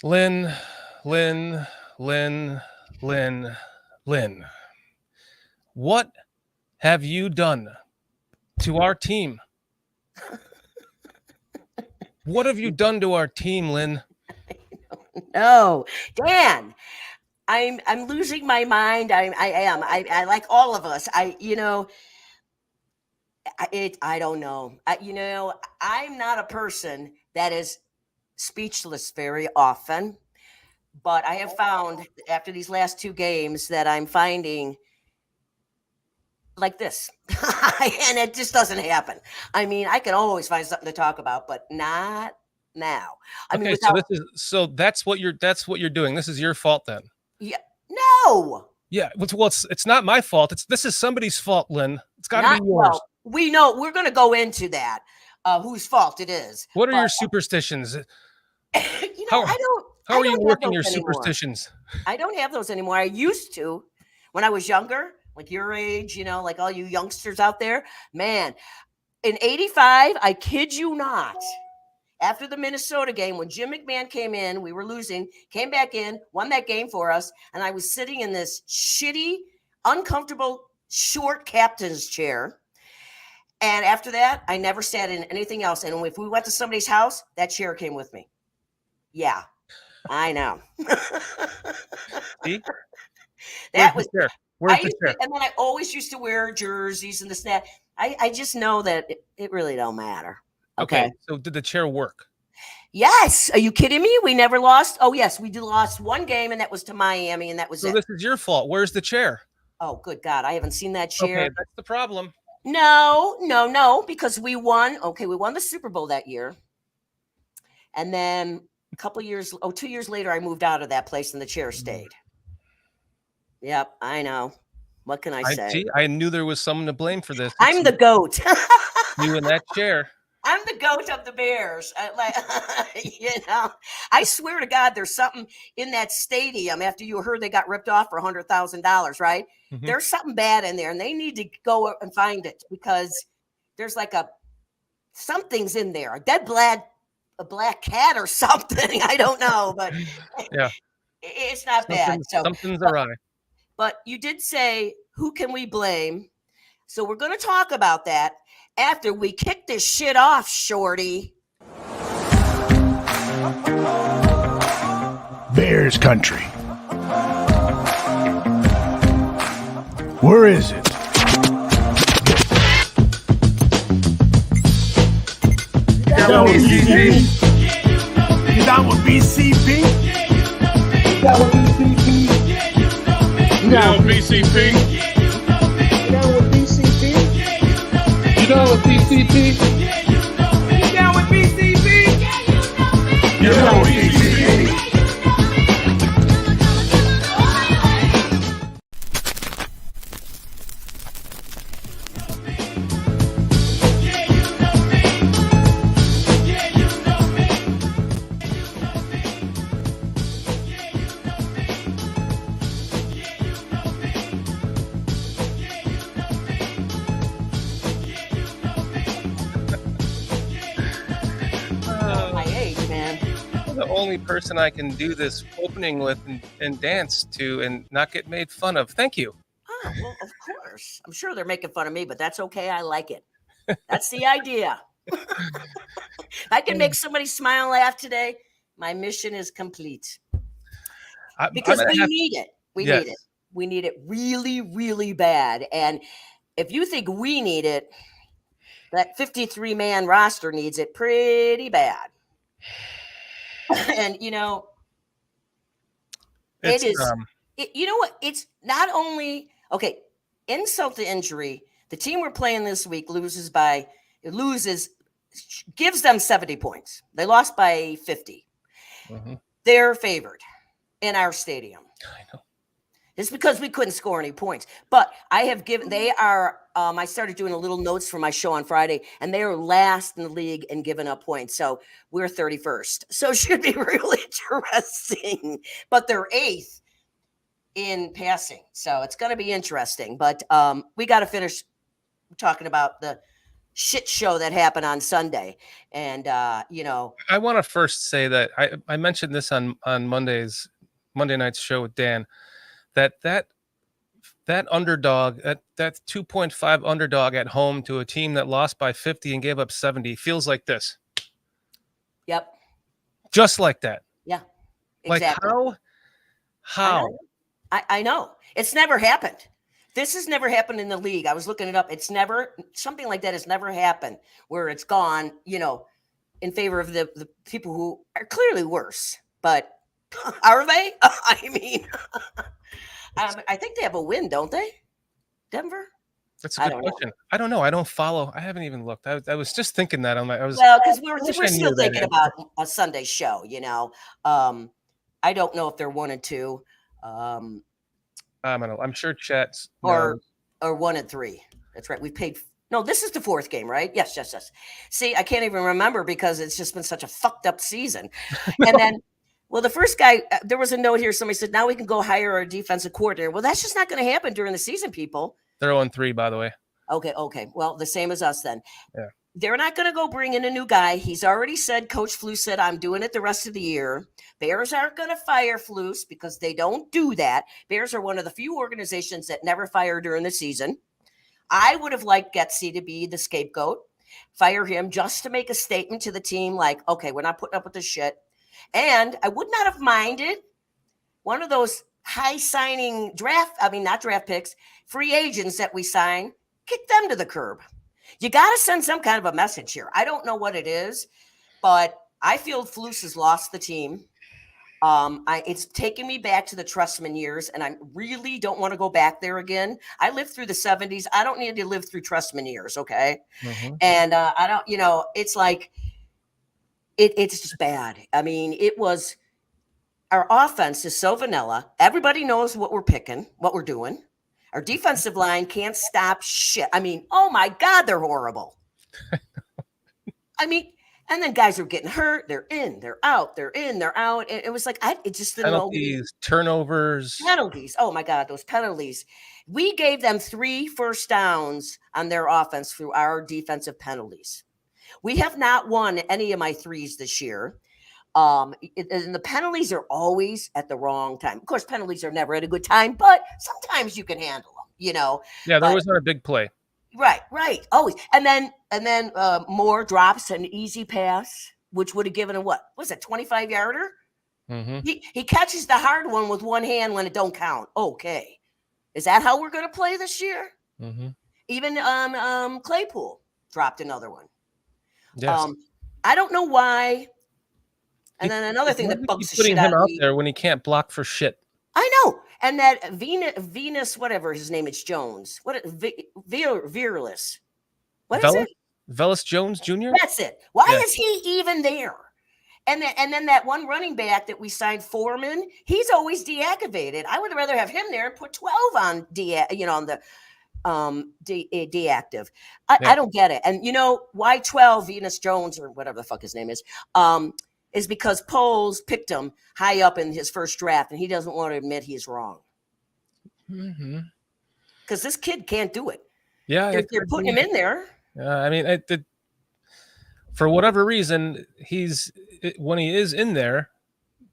Lynn, Lynn, Lynn, Lynn, Lynn. What have you done to our team? What have you done to our team, Lynn? No, Dan, I'm losing my mind. I am. I like all of us. I don't know. I'm not a person that is speechless very often, but I have found after these last two games that I'm finding like this. And it just doesn't happen. I mean, I can always find something to talk about, but not now. I mean, Okay, so without this is so that's what you're doing. This is your fault then. yeah, no. Yeah, it's not my fault. This is somebody's fault, Lynn. It's got to be Not yours. well, we know we're going to go into that, whose fault it is. What are But your superstitions? How I don't. how I are you don't have working those your anymore. superstitions? I don't have those anymore. I used to when I was younger, like your age. Like all you youngsters out there. Man, in '85, I kid you not. After the Minnesota game, when Jim McMahon came in, we were losing, came back in, won that game for us, and I was sitting in this shitty, uncomfortable, short captain's chair. And after that, I never sat in anything else. And if we went to somebody's house, that chair came with me. Yeah, I know. See? Where's That the was chair? I Where's the used to, chair? and then I always used to wear jerseys and this and that. I just know that it really don't matter. Okay, Okay. so did the chair work? Yes. Are you kidding me? We never lost. Oh yes, we lost one game, and that was to Miami, and that was So it. this is your fault. Where's the chair? Oh, good God, I haven't seen that Okay, chair. that's the problem. No, no, no, because we won. Okay, we won the Super Bowl that year. And then a couple years, 2 years later, I moved out of that place and the chair stayed. Yep, I know. What can I I say? see. I knew there was someone to blame for this. It's I'm the goat. you in that chair. I'm the goat of the Bears. I swear to God, there's something in that stadium after you heard they got ripped off for $100,000, right? Mhm. There's something bad in there, and they need to go and find it because there's like something's in there, a black cat or something. I don't know, but Yeah, it's not bad. something's awry. But you did say, who can we blame? So we're going to talk about that after we kick this shit off, Shorty. Bears country. Where is it? Down with BCP. You down with BCP? Down with BCP. You know BCP? Down with BCP. You down with BCP? You down with BCP? You down with BCP? My age, man. The only person I can do this opening with and dance to and not get made fun of. Thank you. Oh, well, of course. I'm sure they're making fun of me, but that's okay. I like it. That's the idea. I can make somebody smile and laugh today. My mission is complete because we need it. We Yes. need it. We need it really, really bad. And if you think we need it, that 53-man roster needs it pretty bad. And it It's, is. You know what? It's not only okay. Insult to injury. The team we're playing this week gives them 70 points. They lost by 50. Mhm. They're favored in our stadium. I know. It's because we couldn't score any points. But they are, I started doing a little notes for my show on Friday, and they are last in the league in giving up points. So we're 31st. So it should be really interesting. But they're 8th in passing. So it's going to be interesting. But we got to finish talking about the shit show that happened on Sunday. And you know, I want to first say that I mentioned this on Monday night's show with Dan, that underdog, that 2.5 underdog at home to a team that lost by 50 and gave up 70 feels like this. yep, Just like that. yeah, Like exactly. how? I know. It's never happened. This has never happened in the league. I was looking it up. It's never, something like that has never happened where it's gone, you know, in favor of the people who are clearly worse. But are they? I mean, I think they have a win, don't they? Denver? That's a I good don't know. question. I don't know. I don't follow. I haven't even looked. I was just thinking that. Well, because we're wish I still knew that thinking answer. about a Sunday show, you know. I don't know if they're 1 and 2. I don't know. I'm sure chat's Or 1 and 3. That's right. We paid. No, this is the 4th game, right? Yes. See, I can't even remember because it's just been such a fucked up season. And then, well, the first guy, there was a note here. Somebody said, now we can go hire our defensive coordinator. Well, that's just not going to happen during the season, people. They're 0-3, by the way. Okay. Well, the same as us then. Yeah. They're not going to go bring in a new guy. He's already said, Coach Flus said, I'm doing it the rest of the year. Bears aren't going to fire Flus because they don't do that. Bears are one of the few organizations that never fire during the season. I would have liked Getsy to be the scapegoat, fire him just to make a statement to the team like, okay, we're not putting up with this shit. And I would not have minded one of those high signing not draft picks, free agents that we sign, kick them to the curb. You got to send some kind of a message here. I don't know what it is, but I feel Flus has lost the team. It's taken me back to the Trustman years, and I really don't want to go back there again. I lived through the 70s. I don't need to live through Trustman years, okay? Mm-hmm. And I don't, you know, it's like, it's just bad. I mean, it was, our offense is so vanilla. Everybody knows what we're picking, what we're doing. Our defensive line can't stop shit. I mean, oh my God, they're horrible. I mean, and then guys are getting hurt. They're in, they're out, they're in, they're out. It was like, it just didn't know. Penalties, turnovers. Penalties. Oh my God, those penalties. We gave them 3 first downs on their offense through our defensive penalties. We have not won any of my 3s this year. And the penalties are always at the wrong time. Of course, penalties are never at a good time, but sometimes you can handle them, you know. Yeah, there was not a big play. Right. Always. And then Moore drops an easy pass, which would have given him what was it, 25-yarder? Mm-hmm. He catches the hard one with one hand when it don't count. Okay. Is that how we're going to play this year? Mm-hmm. Even Claypool dropped another one. Yes. I don't know why. And then another thing that bugs the shit putting out him of out me. there when he can't block for shit. I know. And that Venus, whatever his name is, Jones. What Virulus. What is it? Velas Jones Jr.? That's it. Why is he even there? And then that one running back that we signed, Foreman, he's always deactivated. I would rather have him there and put 12 on on the deactive. I don't get it. And you know why 12 Venus Jones or whatever the fuck his name is because Poles picked him high up in his first draft, and he doesn't want to admit he's wrong. Mm-hmm. Because this kid can't do it. Yeah, they're putting him in there. I mean, for whatever reason, when he is in there,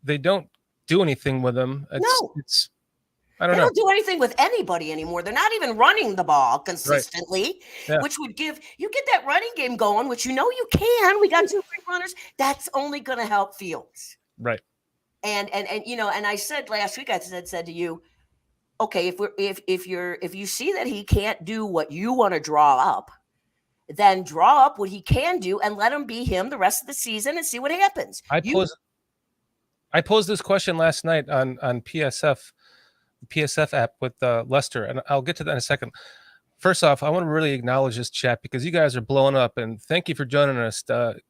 they don't do anything with him. I don't know. They don't do anything with anybody anymore. They're not even running the ball consistently, right. Yeah. Which would get that running game going, which you can. We got 2 great runners. That's only going to help Fields. Right. And I said last week, I said to you, okay, if you see that he can't do what you want to draw up, then draw up what he can do and let him be him the rest of the season and see what happens. I posed this question last night on PSF app with Lester, and I'll get to that in a second. First off, I want to really acknowledge this chat because you guys are blowing up, and thank you for joining us. The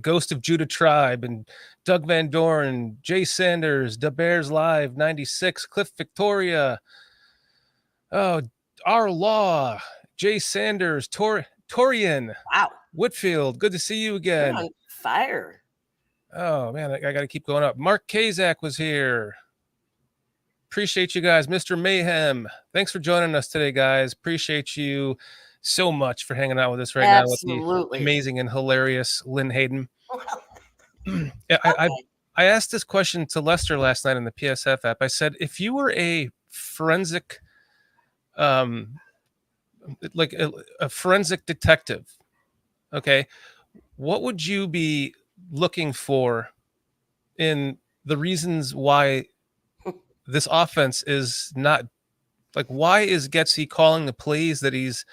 Ghost of Judah Tribe and Doug Van Doren, Jay Sanders, The Bears Live 96, Cliff Victoria, Our Law, Jay Sanders, Torian, wow, Whitfield, good to see you again. You're on fire. Oh man, I got to keep going up. Mark Kazak was here. Appreciate you guys. Mr. Mayhem, thanks for joining us today, guys. Appreciate you. so much for hanging out with us right now with the Absolutely. amazing and hilarious Lynn Hayden. Okay. I asked this question to Lester last night in the PSF app. I said, if you were a forensic, like a forensic detective, okay, what would you be looking for in the reasons why this offense is not, like, why is Getsy calling the plays that he's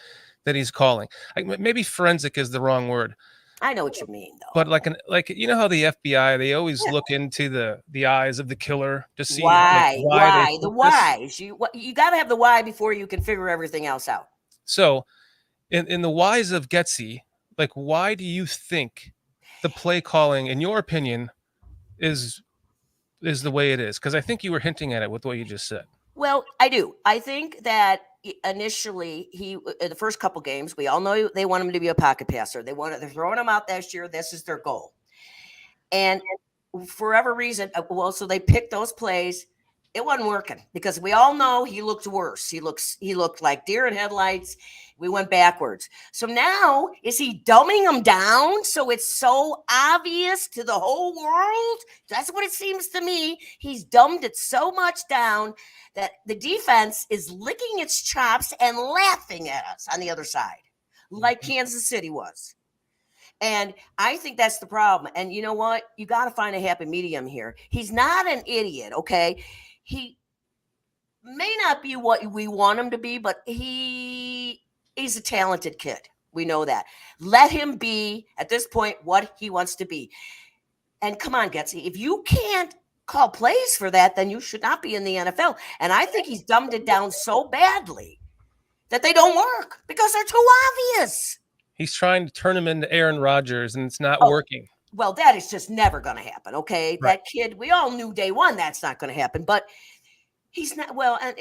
calling? Like, maybe forensic is the wrong word, I know what you mean, though. but like you know how the FBI, they always look into the eyes of the killer to see Why? like, Why? they The did this. whys. You got to have the why before you can figure everything else out. So in the whys of Getsy, like, why do you think the play calling, in your opinion, is the way it is? Because I think you were hinting at it with what you just said. Well, I do. I think that initially in the first couple games, we all know they want him to be a pocket passer. They're throwing him out this year. This is their goal. And for whatever reason, so they picked those plays. It wasn't working because we all know he looked worse. He looked like deer in headlights. We went backwards. So now, is he dumbing them down so it's so obvious to the whole world? That's what it seems to me. He's dumbed it so much down that the defense is licking its chops and laughing at us on the other side, like Kansas City was. And I think that's the problem. And you know what? You got to find a happy medium here. He's not an idiot, okay? He may not be what we want him to be, but he's a talented kid. We know that. Let him be, at this point, what he wants to be. And come on, Getsy, if you can't call plays for that, then you should not be in the NFL. And I think he's dumbed it down so badly that they don't work because they're too obvious. He's trying to turn him into Aaron Rodgers, and it's not working. Well, that is just never going to happen, okay? Right. That kid, we all knew day one that's not going to happen, but he's not. Well, and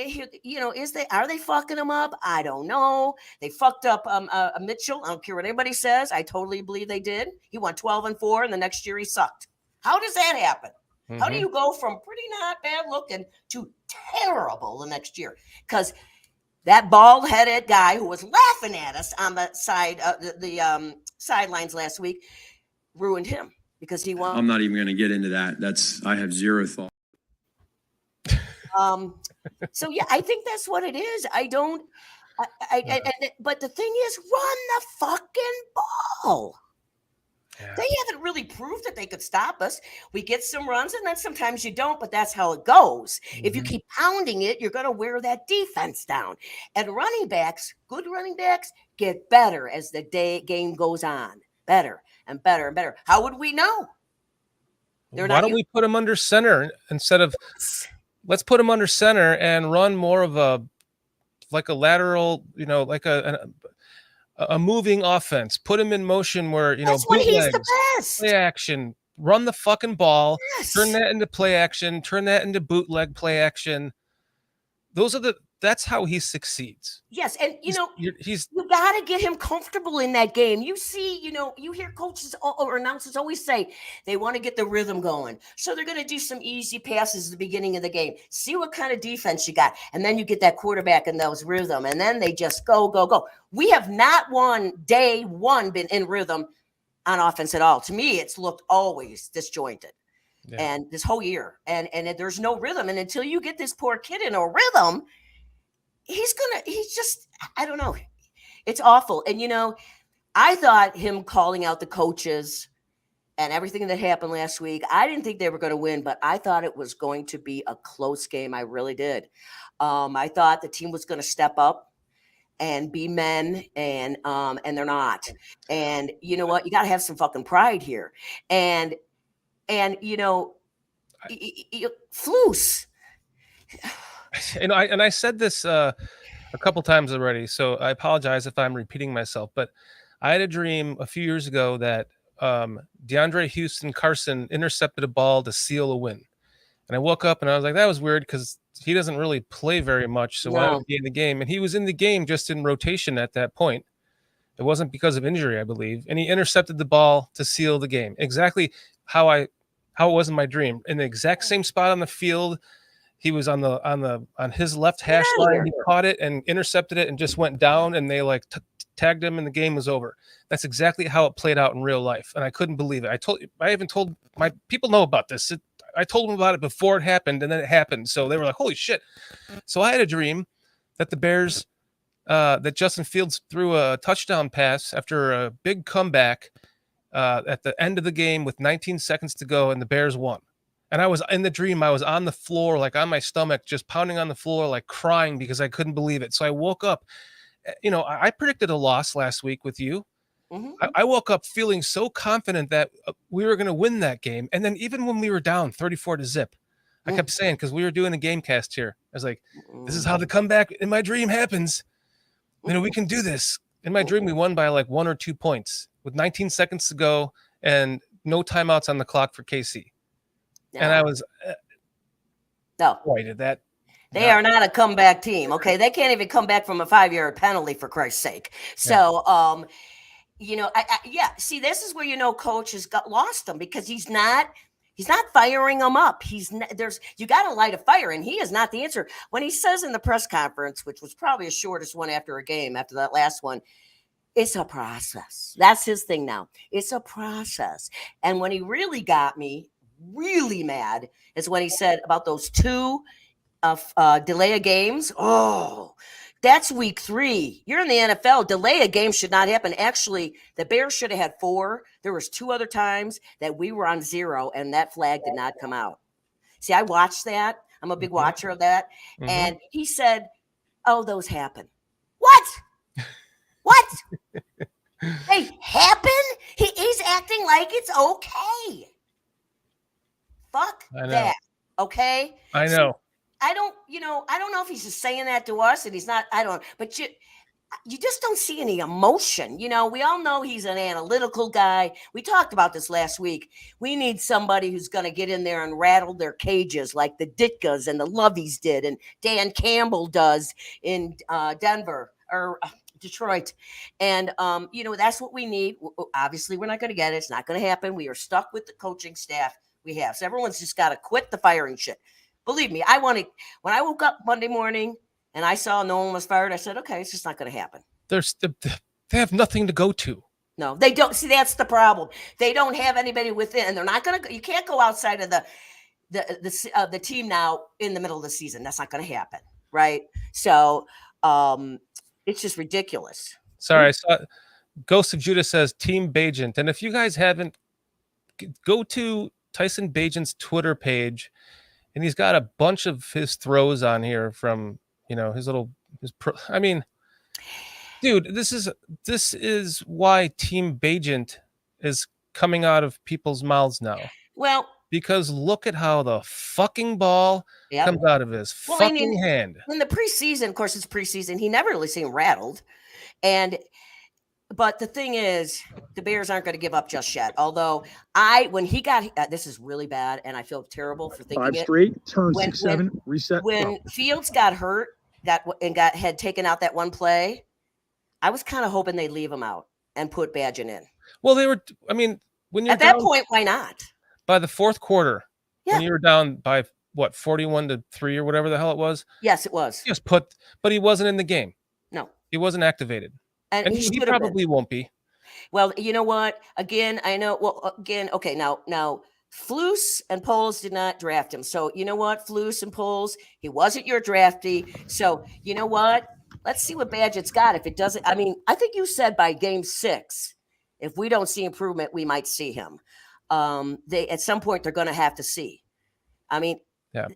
are they fucking him up? I don't know. They fucked up Mitchell. I don't care what anybody says. I totally believe they did. He won 12-4, and the next year he sucked. How does that happen? Mm-hmm. How do you go from pretty not bad looking to terrible the next year? Because that bald-headed guy who was laughing at us on the side, the sidelines last week, ruined him because he won. I'm not even going to get into that. I have zero thought. So yeah, I think that's what it is. But the thing is, run the fucking ball. Yeah. They haven't really proved that they could stop us. We get some runs, and then sometimes you don't, but that's how it goes. Mm-hmm. If you keep pounding it, you're going to wear that defense down. And running backs, good running backs, get better as the game goes on. Better and better and better. How would we know? Why don't we put them under center instead of – let's put them under center and run more of a lateral, like a moving offense. Put him in motion where, that's when he's the best. Play action, run the fucking ball, yes. Turn that into play action, turn that into bootleg play action. That's how he succeeds. Yes, and you got to get him comfortable in that game. You see, you hear coaches or announcers always say they want to get the rhythm going. So they're going to do some easy passes at the beginning of the game. See what kind of defense you got. And then you get that quarterback in those rhythm. And then they just go, go, go. We have not day one been in rhythm on offense at all. To me, it's looked always disjointed. Yeah. And this whole year. And there's no rhythm. And until you get this poor kid in a rhythm, I don't know. It's awful. And, I thought him calling out the coaches and everything that happened last week, I didn't think they were going to win, but I thought it was going to be a close game. I really did. I thought the team was going to step up and be men, and they're not. And you know what? You got to have some fucking pride here. And Floos. I said this a couple times already, so I apologize if I'm repeating myself, but I had a dream a few years ago that DeAndre Houston Carson intercepted a ball to seal a win. And I woke up and I was like, that was weird because he doesn't really play very much, so why would he be in the game? And he was in the game just in rotation at that point. It wasn't because of injury, I believe. And he intercepted the ball to seal the game. Exactly how it was in my dream. In the exact same spot on the field. He was on his left hash line. He caught it and intercepted it and just went down. And they tagged him, and the game was over. That's exactly how it played out in real life, and I couldn't believe it. I even told my people know about this. I told them about it before it happened, and then it happened. So they were like, "Holy shit!" So I had a dream that the Bears, that Justin Fields threw a touchdown pass after a big comeback at the end of the game with 19 seconds to go, and the Bears won. And I was in the dream. I was on the floor, like on my stomach, just pounding on the floor, like crying because I couldn't believe it. So I woke up. I predicted a loss last week with you. Mm-hmm. I woke up feeling so confident that we were going to win that game. And then even when we were down 34-0, I kept saying, because we were doing a game cast here, I was like, this is how the comeback in my dream happens. We can do this. In my dream, we won by like 1 or 2 points with 19 seconds to go and no timeouts on the clock for KC. No. And I was, no. Boy, did that. They are not a comeback team. Okay. They can't even come back from a 5-yard penalty, for Christ's sake. So, see, this is where, coach has lost them because he's not firing them up. You got to light a fire, and he is not the answer. When he says in the press conference, which was probably the shortest one after a game, after that last one, it's a process. That's his thing now. It's a process. And when he really got me really mad is when he said about those 2 delay of games. Oh, that's week 3. You're in the NFL. Delay a game should not happen. Actually, the Bears should have had 4. There was 2 other times that we were on 0 and that flag did not come out. See, I watched that. I'm a big watcher of that. Mm-hmm. And he said, oh, those happen. What? They happen? He's acting like it's okay. Fuck that. Okay? I know. So, I don't know if he's just saying that to us and he's not, but you just don't see any emotion. We all know he's an analytical guy. We talked about this last week. We need somebody who's going to get in there and rattle their cages like the Ditkas and the Loveys did and Dan Campbell does in Denver or Detroit. And, that's what we need. Obviously, we're not going to get it. It's not going to happen. We are stuck with the coaching staff we have. So everyone's just got to quit the firing shit. Believe me, when I woke up Monday morning and I saw no one was fired, I said, okay, it's just not going to happen. They have nothing to go to. No, they don't. See, that's the problem. They don't have anybody within, and they're not going to. You can't go outside of the team now in the middle of the season. That's not going to happen, right? So it's just ridiculous. Sorry, I saw Ghost of Judah says Team Bajent, and if you guys haven't, go to Tyson Bajent's Twitter page. And he's got a bunch of his throws on here from, dude, this is why Team Bajent is coming out of people's mouths now. Well, because look at how the fucking ball comes out of his fucking hand. In the preseason, of course, it's preseason. He never really seemed rattled. But the thing is, the Bears aren't going to give up just yet. Although when he got, this is really bad, and I feel terrible for thinking 5 it. straight, turn 6-7, reset. When Fields got hurt had taken out that one play, I was kind of hoping they'd leave him out and put Badgen in. Well, when you're at that point, why not? By the fourth quarter, when you were down by 41-3 or whatever the hell it was. Yes, it was. But he wasn't in the game. No, he wasn't activated. And he probably won't be. Well, you know what? Again, I know. Well, again, okay. Now, Flus and Poles did not draft him. So you know what? Flus and Poles, he wasn't your draftee. So you know what? Let's see what Badgett's got. If it doesn't, I think you said by game 6, if we don't see improvement, we might see him. At some point they're going to have to see. They're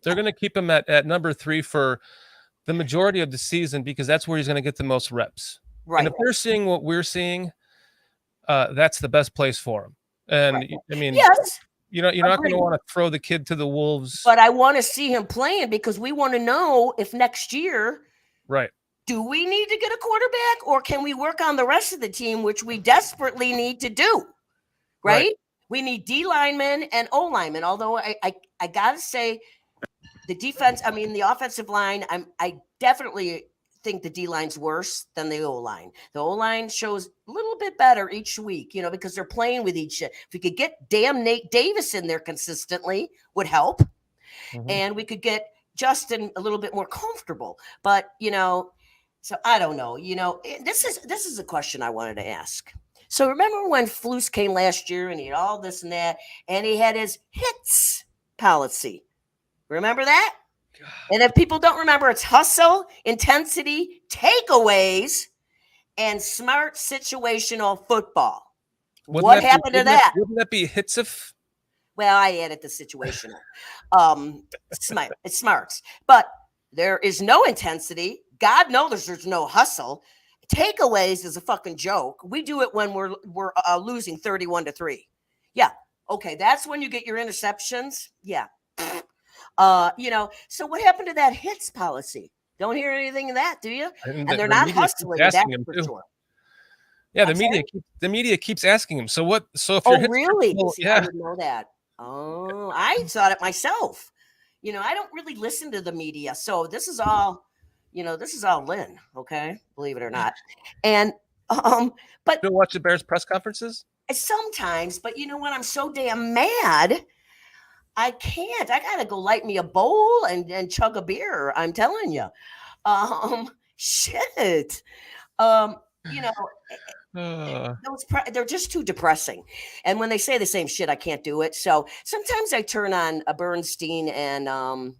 going to keep him at number 3 for the majority of the season because that's where he's going to get the most reps. Right. And if they're seeing what we're seeing, that's the best place for him. And yes, you're not going to want to throw the kid to the wolves. But I want to see him playing because we want to know if next year, right? Do we need to get a quarterback, or can we work on the rest of the team, which we desperately need to do? Right? We need D linemen and O linemen. Although I gotta say, the defense, the offensive line, I definitely think the D line's worse than the O line. The O line shows a little bit better each week, because they're playing with each. If we could get damn Nate Davis in there consistently, would help, and we could get Justin a little bit more comfortable. But So I don't know. This is a question I wanted to ask. So remember when Flus came last year and he had all this and that, and he had his hits policy. Remember that? God. And if people don't remember, it's hustle, intensity, takeaways, and smart situational football. What happened to that? Wouldn't that be hits if? Well, I added the situational. It's smarts. But there is no intensity. God knows there's no hustle. Takeaways is a fucking joke. We do it when we're losing 31-3. Yeah. Okay. That's when you get your interceptions. Yeah. So what happened to that hits policy? Don't hear anything of that, do you? And they're not hustling. That's for sure. Yeah. The media keeps asking him. So what? So if you're really? I didn't know that. Oh, I thought it myself. I don't really listen to the media. So this is all Lynn, okay? Believe it or not. And but you watch the Bears press conferences? Sometimes, but you know what? I'm so damn mad. I can't. I gotta go light me a bowl and chug a beer. I'm telling you. Shit. They're just too depressing. And when they say the same shit, I can't do it. So sometimes I turn on a Bernstein and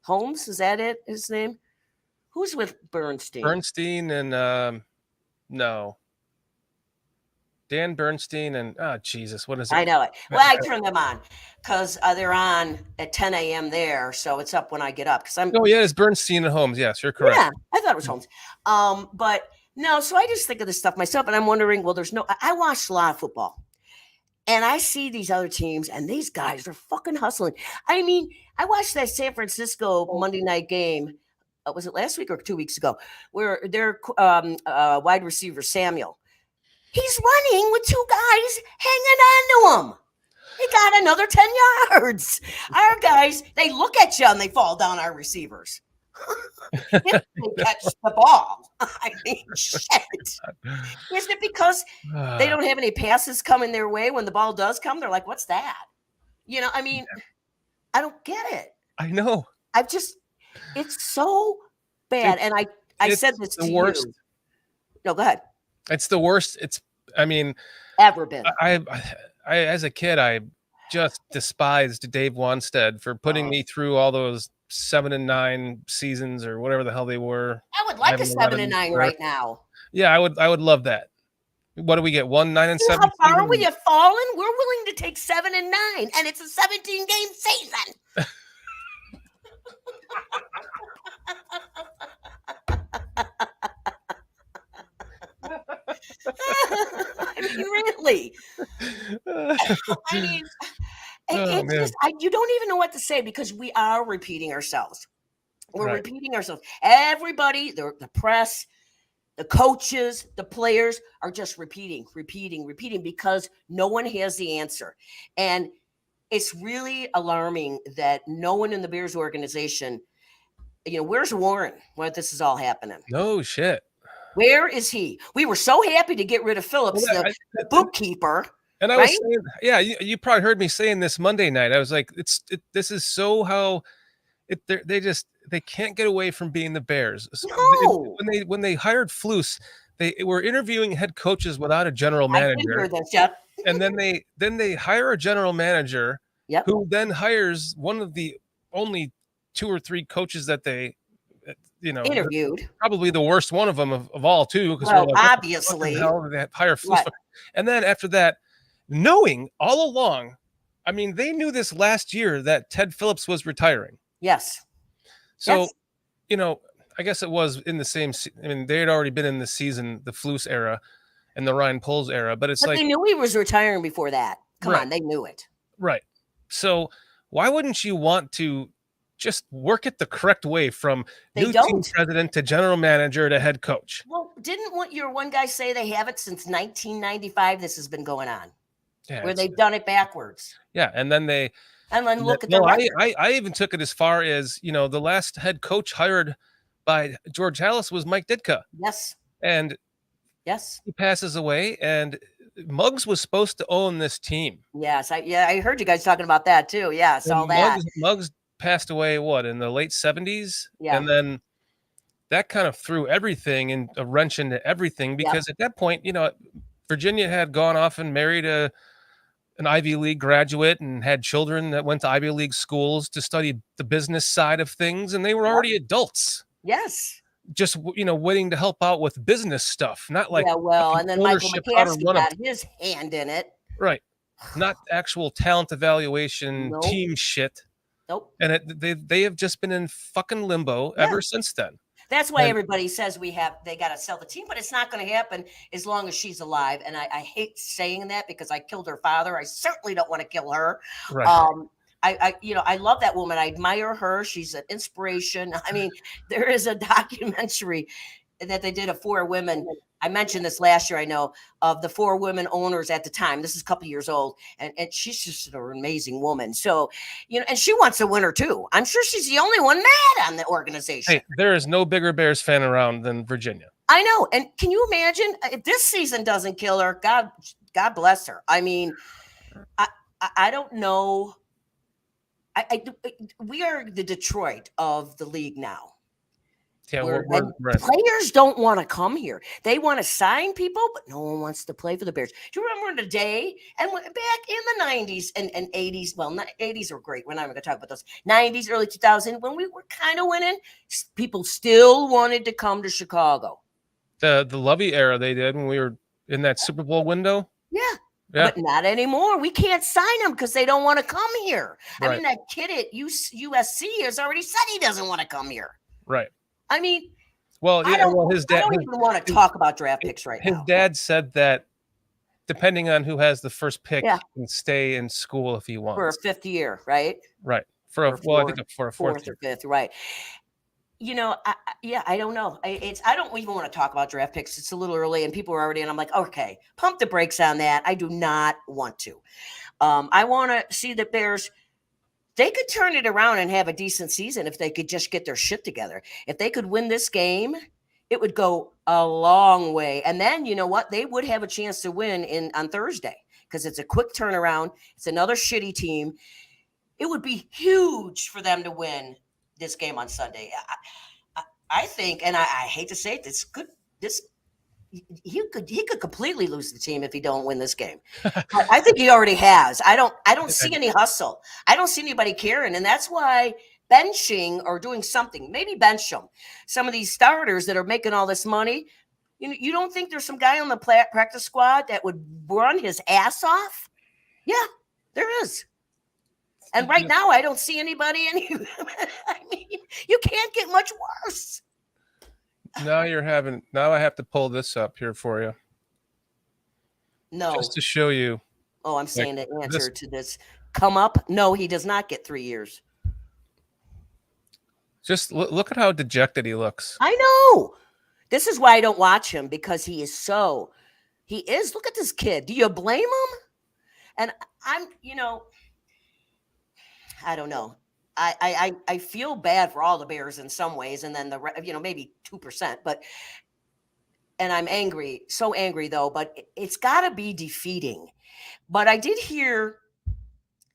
Holmes. Is that it? His name? Who's with Bernstein? Bernstein and no. Dan Bernstein and Jesus, what is it? I know it. Well, I turn them on because they're on at 10 a.m. there, so it's up when I get up. It's Bernstein and Holmes. Yes, you're correct. Yeah, I thought it was Holmes. But no, so I just think of this stuff myself, and I'm wondering. Well, I watch a lot of football, and I see these other teams, and these guys are fucking hustling. I mean, I watched that San Francisco Monday night game. Was it last week or 2 weeks ago? Where their wide receiver Samuel. He's running with two guys hanging on to him. He got another 10 yards. Our guys, they look at you and they fall down, our receivers. They catch the ball. I mean, shit. Isn't it because they don't have any passes coming their way when the ball does come? They're like, what's that? I don't get it. I know. It's so bad. And I said this to you. No, go ahead. It's the worst. Ever been. I as a kid, I just despised Dave Wanstead for putting me through all those 7 and 9 seasons or whatever the hell they were. I would like a 7 and 9 right now. Yeah, I would love that. What do we get? 1 9 and 7. How far we have fallen? We're willing to take 7 and 9, and it's a 17-game season. I mean, really. You don't even know what to say because we are repeating ourselves. We're repeating ourselves. Everybody, the press, the coaches, the players are just repeating because no one has the answer. And it's really alarming that no one in the Bears organization, where's Warren when this is all happening? No shit. Where is he? We were so happy to get rid of Phillips, the bookkeeper. And I was saying, you probably heard me saying this Monday night. I was like, this is so how they can't get away from being the Bears. No. When they hired Flus, they were interviewing head coaches without a general manager. I did hear this, Jeff. And then they hire a general manager who then hires one of the only 2 or 3 coaches that they interviewed, probably the worst one of them of all too, because obviously they hire Flus. And then after that, knowing all along, I mean, they knew this last year that Ted Phillips was retiring. Yes. So, I guess it was in the same. I mean, they had already been in the season, the Flus era, and the Ryan Poles era, but they knew he was retiring before that. Come on, they knew it. Right. So why wouldn't you want to just work it the correct way from team president to general manager to head coach? Well, didn't your one guy say they have it since 1995? This has been going on, where they've done it backwards. Yeah, and then look at the record. I even took it as far as the last head coach hired by George Halas was Mike Ditka. Yes, and he passes away, and Muggs was supposed to own this team. Yes, I heard you guys talking about that too. Yes, all that. Muggs passed away in the late 70s, and then that kind of threw everything and a wrench into everything because at that point, Virginia had gone off and married an Ivy League graduate and had children that went to Ivy League schools to study the business side of things, and they were already adults. Yes. Just waiting to help out with business stuff, not like and then Michael ownership, how to McCaskey run got his hand in it. right, not actual talent evaluation team shit. Nope. And they have just been in fucking limbo ever since then. That's why everybody says they got to sell the team, but it's not going to happen as long as she's alive. And I hate saying that because I killed her father. I certainly don't want to kill her. Right. I love that woman. I admire her. She's an inspiration. I mean, there is a documentary that they did of 4 women. I mentioned this last year, I know, of the 4 women owners at the time. This is a couple years old, and she's just an amazing woman. So, and she wants a winner too. I'm sure she's the only one mad on the organization. Hey, there is no bigger Bears fan around than Virginia. I know. And can you imagine if this season doesn't kill her? God bless her. I mean, I don't know. We are the Detroit of the league now. Yeah, players don't want to come here. They want to sign people, but no one wants to play for the Bears. Do you remember the day and back in the 90s and 80s? Well, 80s were great. We're not going to talk about those. 90s, early 2000s, when we were kind of winning, people still wanted to come to Chicago. The Lovey era they did when we were in that Super Bowl window. Yeah. But not anymore. We can't sign them because they don't want to come here. Right. I mean, that kid at USC has already said he doesn't want to come here. Right. I mean, his dad. I don't even want to talk about draft picks now. His dad said that depending on who has the first pick, he can stay in school if he wants for a 5th year, right? Right. I think for a 4th or 5th, right? I don't know. I don't even want to talk about draft picks. It's a little early, and people are already. And I'm like, okay, pump the brakes on that. I do not want to. I want to see the Bears. They could turn it around and have a decent season if they could just get their shit together. If they could win this game, it would go a long way. And then, you know what? They would have a chance to win on Thursday because it's a quick turnaround. It's another shitty team. It would be huge for them to win this game on Sunday. I think, and I hate to say it, he could completely lose the team if he don't win this game. I think he already has. I don't see any hustle. I don't see anybody caring, and that's why benching or doing something. Maybe bench them. Some of these starters that are making all this money. You don't think there's some guy on the practice squad that would run his ass off? Yeah, there is. And right now, I don't see anybody. I mean, you can't get much worse. Now I have to pull this up here for you. No. Just to show you. Oh, I'm saying the answer to this. Come up. No, he does not get 3 years. Just look at how dejected he looks. I know. This is why I don't watch him, because he is. Look at this kid. Do you blame him? And I don't know. I feel bad for all the Bears in some ways, and then maybe 2%, and I'm angry, so angry though. But it's got to be defeating. But I did hear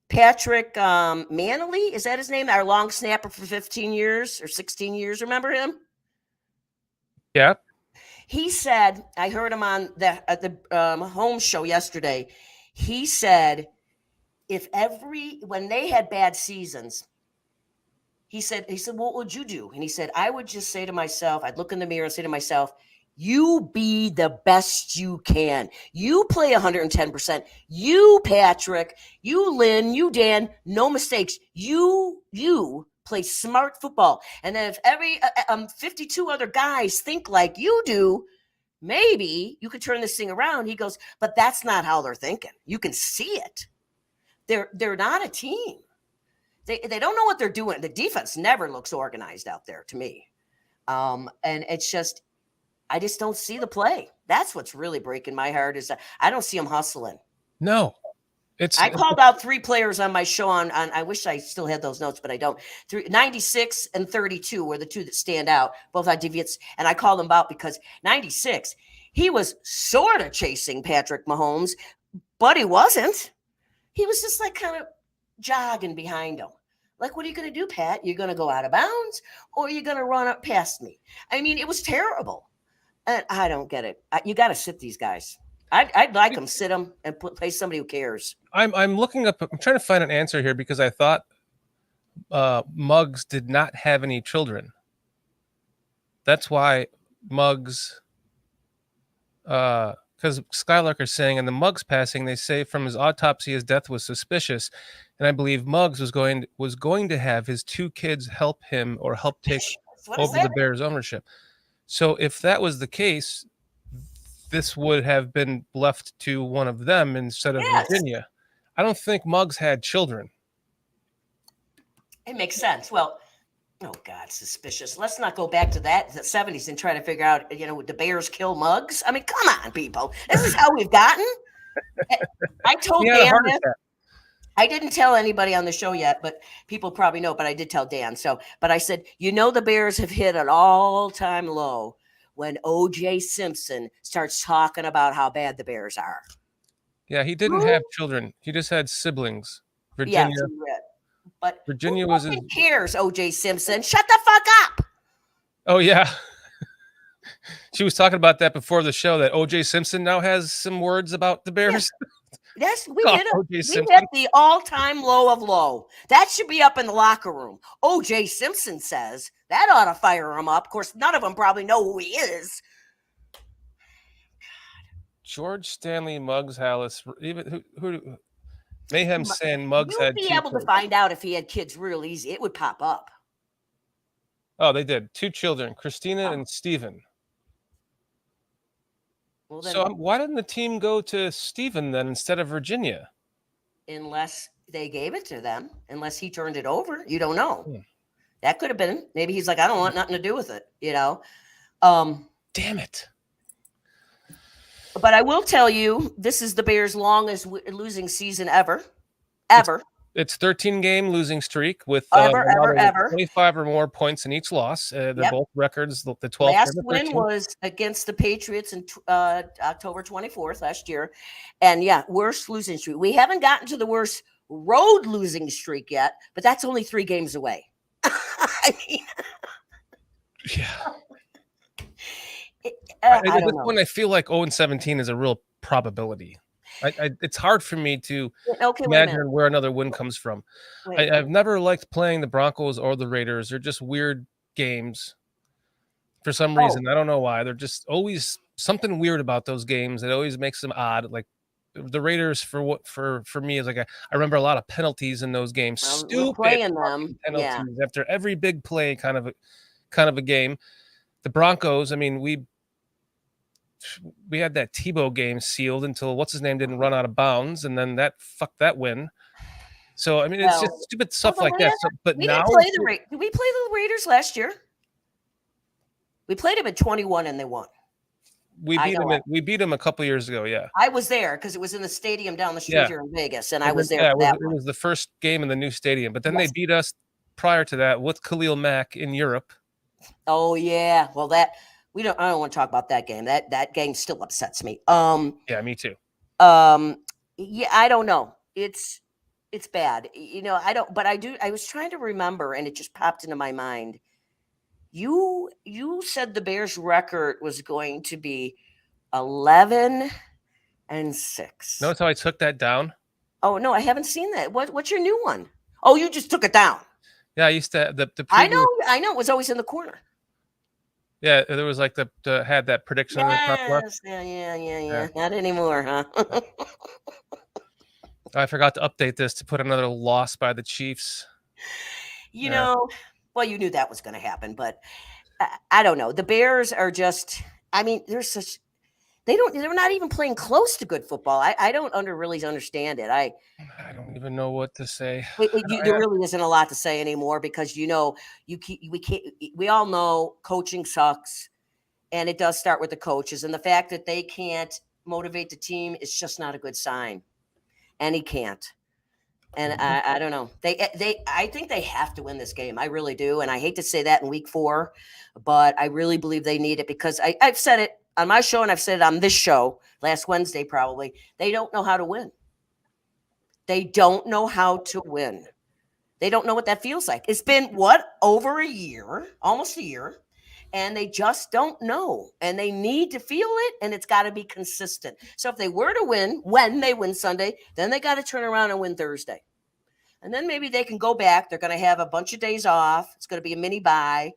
Patrick Manley, is that his name? Our long snapper for 15 years or 16 years. Remember him? Yeah. He said, I heard him on the home show yesterday. He said, when they had bad seasons, he said, what would you do? And he said, I would just say to myself, I'd look in the mirror and say to myself, you be the best you can. You play 110%. You, Patrick, you, Lynn, you, Dan, no mistakes. You play smart football. And then if every 52 other guys think like you do, maybe you could turn this thing around. He goes, but that's not how they're thinking. You can see it. They're not a team. They don't know what they're doing. The defense never looks organized out there to me. And it's just, I just don't see the play. That's what's really breaking my heart is that I don't see them hustling. No. I called out 3 players on my show on I wish I still had those notes, but I don't. 96 and 32 were the 2 that stand out, both on deviates. And I called them out because 96, he was sort of chasing Patrick Mahomes, but he wasn't. He was just like kind of jogging behind him. Like, what are you going to do, Pat? You're going to go out of bounds or you're going to run up past me? I mean, it was terrible. And I don't get it. You got to sit these guys. I'd like them, sit them, and play somebody who cares. I'm looking up. I'm trying to find an answer here because I thought Muggs did not have any children. That's why Muggs, because Skylark is saying in the Muggs passing, they say from his autopsy his death was suspicious, and I believe Muggs was going to have his 2 kids help him or help take over the Bears ownership. So if that was the case, this would have been left to one of them instead of Virginia. I don't think Muggs had children. It makes sense. Well, oh God, suspicious. Let's not go back to the 70s and try to figure out, would the Bears kill Muggs? I mean, come on, people. This is how we've gotten. I told Dan this. I didn't tell anybody on the show yet, but people probably know, but I did tell Dan. But I said, the Bears have hit an all-time low when O.J. Simpson starts talking about how bad the Bears are. Yeah, he didn't have children. He just had siblings. Virginia. Yeah, but Virginia who cares, O.J. Simpson? Shut the fuck up. Oh, yeah. She was talking about that before the show, that O.J. Simpson now has some words about the Bears. Yes, we hit the all-time low of low. That should be up in the locker room. O.J. Simpson says that ought to fire him up. Of course, none of them probably know who he is. George Stanley Muggs Hallis, even who Mayhem saying Muggs had. You'd be able to find out if he had kids real easy. It would pop up. Oh, they did. 2 children, Christina and Stephen. Well, then, so why didn't the team go to Stephen then instead of Virginia? Unless they gave it to them, unless he turned it over. You don't know. That could have been. Maybe he's like, I don't want nothing to do with it, Damn it. But I will tell you, this is the Bears' longest losing season ever. Ever. It's 13-game losing streak with ever 25 or more points in each loss. They're both records. The 12th last win was against the Patriots in October 24th last year, and worst losing streak. We haven't gotten to the worst road losing streak yet, but that's only 3 games away. I mean, at this point, I feel like 0-17 is a real probability. It's hard for me to imagine where another win comes from. I've never liked playing the Broncos or the Raiders. They're just weird games for some reason. I don't know why. They're just always something weird about those games. It always makes them odd. Like the Raiders, for me, is like I remember a lot of penalties in those games. Stupid playing them penalties after every big play, kind of a game. The Broncos, I mean, we had that Tebow game sealed until what's his name didn't run out of bounds, and then that fucked that win. So I mean, it's just stupid stuff like that. So, but now, did we play the Raiders last year? We played them at 21 and they won. We beat them a couple years ago. Yeah, I was there because it was in the stadium down the street here in Vegas, and I was there. Yeah, it was the first game in the new stadium, but then they beat us prior to that with Khalil Mack in Europe. Oh yeah, well I don't want to talk about that game. That game still upsets me. Yeah, me too. Yeah, I don't know. It's bad. I was trying to remember and it just popped into my mind. You said the Bears record was going to be 11-6. Notice how I took that down? Oh no, I haven't seen that. What's your new one? Oh, you just took it down. Yeah, I used to the previous, I know it was always in the corner. Yeah, there was like the had that prediction on the top left. Yeah. Not anymore, huh? I forgot to update this to put another loss by the Chiefs. You know, well, you knew that was going to happen, but I don't know. The Bears are just, I mean, they're not even playing close to good football. I don't really understand it. I don't even know what to say. There really isn't a lot to say anymore because we all know coaching sucks, and it does start with the coaches, and the fact that they can't motivate the team is just not a good sign, and he can't. And I don't know. I think they have to win this game. I really do, and I hate to say that in week 4, but I really believe they need it because I've said it on my show, and I've said it on this show last Wednesday, probably. They don't know how to win. They don't know how to win. They don't know what that feels like. It's been over a year, almost a year, and they just don't know. And they need to feel it, and it's got to be consistent. So if they were to win, when they win Sunday, then they got to turn around and win Thursday. And then maybe they can go back. They're going to have a bunch of days off. It's going to be a mini bye,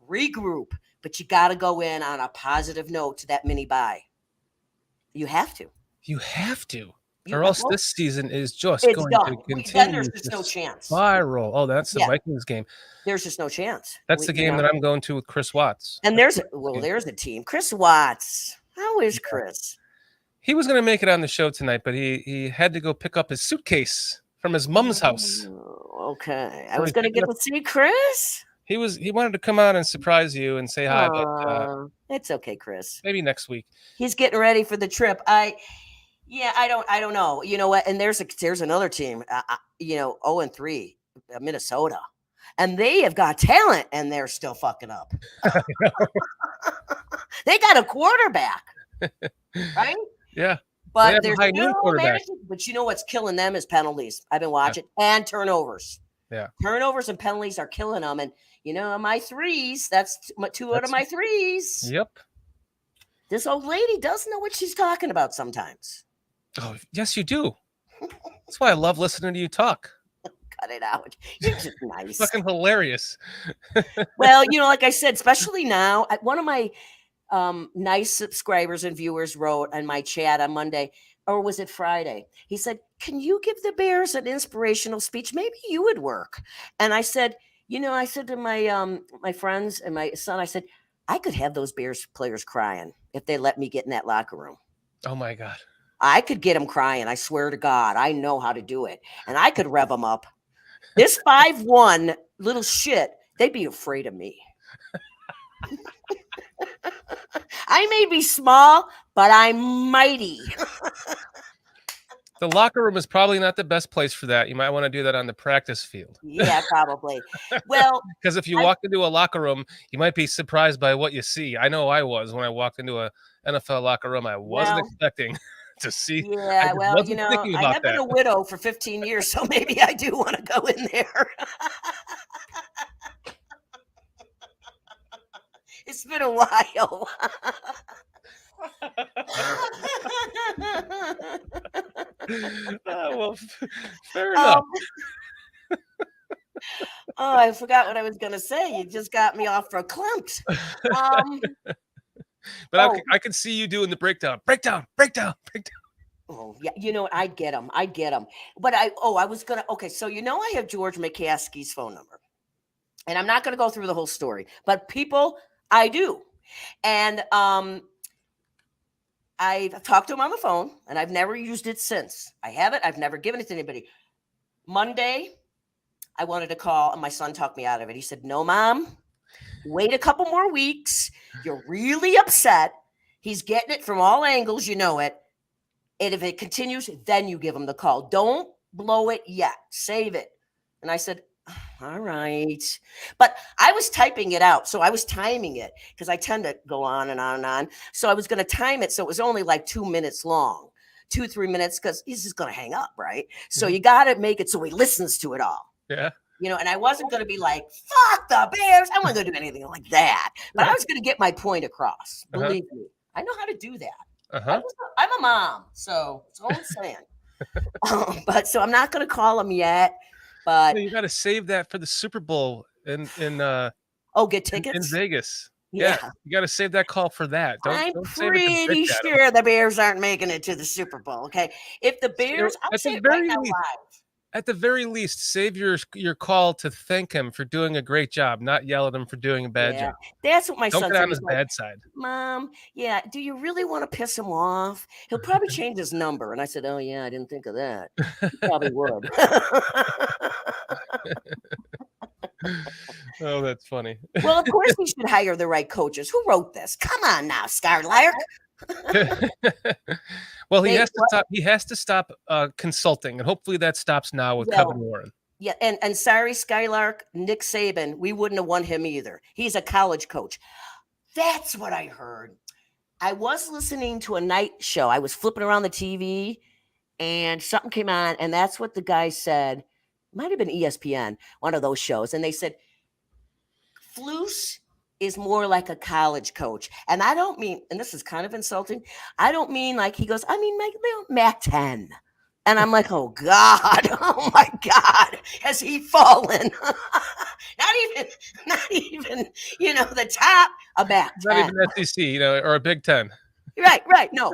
regroup. But you got to go in on a positive note to that mini bye. You have to. You have to. You Or else have to. this season is just It's going done. to continue. Then there's just to no chance. Spiral. Oh, that's the Vikings game. There's just no chance. That's the game that I'm going to with Chris Watts. And there's a team. Chris Watts. How is Chris? He was going to make it on the show tonight, but he had to go pick up his suitcase from his mom's house. Okay. I was going to get to see Chris. He wanted to come out and surprise you and say hi, but it's okay, Chris. Maybe next week. He's getting ready for the trip. I don't know. You know what? And there's another team, 0-3, Minnesota. And they have got talent and they're still fucking up. They got a quarterback. Right? Yeah. But there's no management. But you know what's killing them is penalties. I've been watching and turnovers. Yeah. Turnovers and penalties are killing them. And my threes, that's two out of my threes. Yep. This old lady does know what she's talking about sometimes. Oh, yes, you do. That's why I love listening to you talk. Cut it out. You're just nice. Fucking hilarious. Well, like I said, especially now, one of my nice subscribers and viewers wrote on my chat on Monday, or was it Friday? He said, "Can you give the Bears an inspirational speech? Maybe you would work." And I said, I said to my my friends and my son, I said, I could have those Bears players crying if they let me get in that locker room. Oh my God. I could get them crying. I swear to God, I know how to do it. And I could rev them up. This 5'1" little shit, they'd be afraid of me. I may be small, but I'm mighty. The locker room is probably not the best place for that. You might want to do that on the practice field. Yeah, probably. Well, because if you walk into a locker room, you might be surprised by what you see. I know I was when I walked into a NFL locker room. I wasn't expecting to see. Yeah, well, I have been a widow for 15 years, so maybe I do want to go in there. It's been a while. Well, fair enough. I forgot what I was going to say. You just got me off for a clump. But I could see you doing the breakdown. Oh, yeah. I'd get them. But I was going to. Okay, so I have George McCaskey's phone number. And I'm not going to go through the whole story. But people, I do. And I've talked to him on the phone, and I've never used it since. I have it. I've never given it to anybody. Monday, I wanted to call, and my son talked me out of it. He said, "No, Mom, wait a couple more weeks. You're really upset. He's getting it from all angles. You know it. And if it continues, then you give him the call. Don't blow it yet. Save it." And I said, "All right." But I was typing it out. So I was timing it because I tend to go on and on and on. So I was going to time it. So it was only like 2 minutes long, 2-3 minutes, because he's just going to hang up. Right. So you got to make it so he listens to it all. Yeah. And I wasn't going to be like, "Fuck the Bears." I wasn't going to do anything like that. But I was going to get my point across. Believe me. I know how to do that. I'm a mom. So that's all I'm saying. But so I'm not going to call him yet. But you got to save that for the Super Bowl in get tickets in Vegas. Yeah. You got to save that call for that. I'm pretty sure the Bears aren't making it to the Super Bowl. Okay, if the Bears, I'll say it right now live. At the very least, save your call to thank him for doing a great job, not yell at him for doing a bad job. That's what my son said. Don't get on his bad side. "Mom, do you really want to piss him off? He'll probably change his number." And I said, "Oh, yeah, I didn't think of that. He probably would." Oh, that's funny. Well, of course we should hire the right coaches. Who wrote this? Come on now, Skylark. Well, he has to stop consulting, and hopefully that stops now with Kevin Warren. Yeah, and sorry, Skylark, Nick Saban, we wouldn't have won him either. He's a college coach. That's what I heard. I was listening to a night show. I was flipping around the TV, and something came on, and that's what the guy said. might have been ESPN, one of those shows, and they said Flus is more like a college coach. And I don't mean, and this is kind of insulting, I don't mean like he goes, I mean like Mac 10. And I'm like, oh God, oh my God, has he fallen? not even, the top of Mac 10. Not even SEC, or a Big Ten. Right. No,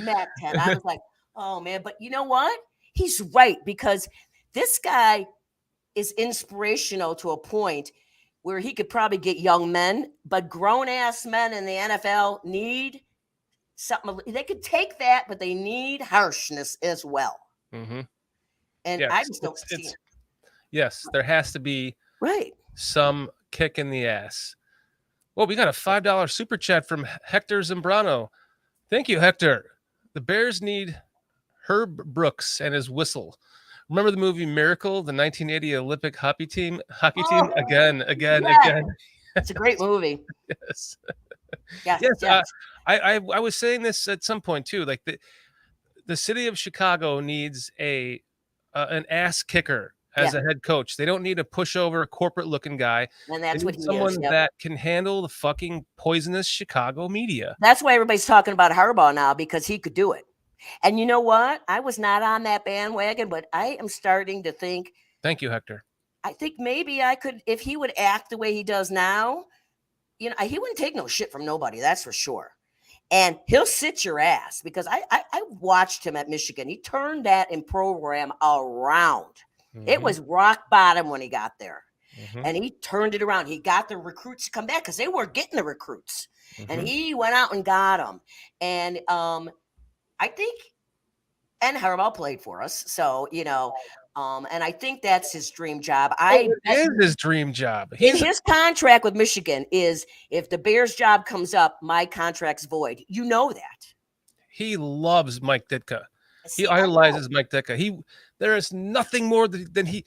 Mac 10. I was like, oh man, but you know what? He's right, because this guy is inspirational to a point where he could probably get young men, but grown-ass men in the NFL need something. They could take that, but they need harshness as well. Mm-hmm. And yes, I just don't see it. Yes, there has to be right some kick in the ass. Well, we got a $5 super chat from Hector Zambrano. Thank you, Hector. The Bears need Herb Brooks and his whistle. Remember the movie Miracle, the 1980 Olympic hockey team? Again. It's a great movie. Yes. Yes. I was saying this at some point too. Like the city of Chicago needs an ass kicker as a head coach. They don't need a pushover, corporate-looking guy. And that's what he someone is. Yep. that can handle the fucking poisonous Chicago media. That's why everybody's talking about Harbaugh now, because he could do it. And you know what? I was not on that bandwagon, but I am starting to think. Thank you, Hector. I think maybe I could, if he would act the way he does now, he wouldn't take no shit from nobody. That's for sure. And he'll sit your ass, because I watched him at Michigan. He turned that program around. Mm-hmm. It was rock bottom when he got there. Mm-hmm. And he turned it around. He got the recruits to come back because they weren't getting the recruits. Mm-hmm. And he went out and got them. And I think, and Harbaugh played for us. So, and I think that's his dream job. It is his dream job. His contract with Michigan is, if the Bears job comes up, my contract's void. You know that. He loves Mike Ditka. He idolizes Mike Ditka. There is nothing more than he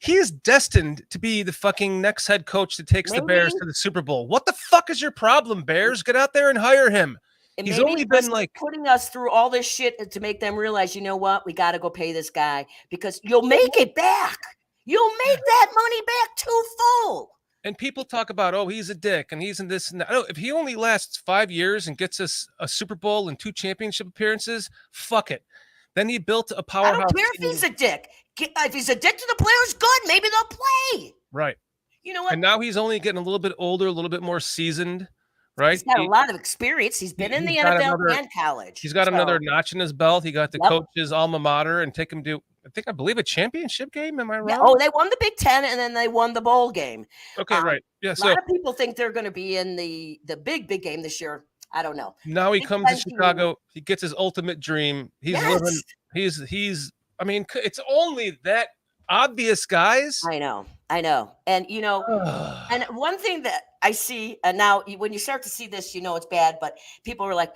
is destined to be the fucking next head coach that takes the Bears to the Super Bowl. What the fuck is your problem, Bears? Get out there and hire him. And he's only been like putting us through all this shit to make them realize, you know what? We got to go pay this guy, because you'll make it back. You'll make that money back too full. And people talk about, oh, he's a dick and he's in this and that. If he only lasts 5 years and gets us a Super Bowl and 2 championship appearances, fuck it. Then he built a powerhouse. I don't care if he's a dick. If he's a dick to the players, good. Maybe they'll play. Right. You know what? And now he's only getting a little bit older, a little bit more seasoned. Right. He's got a lot of experience. He's been in the NFL and college. He's got another notch in his belt. He got to coach his alma mater and take him to, I believe, a championship game. Am I wrong? Yeah. Oh, they won the Big Ten and then they won the bowl game. Okay, right. Yeah. A lot of people think they're going to be in the big game this year. I don't know. Now he comes to Chicago. He gets his ultimate dream. He's living. He's. I mean, it's only that obvious, guys. I know. And, and one thing that I see, and now when you start to see this, it's bad, but people are like,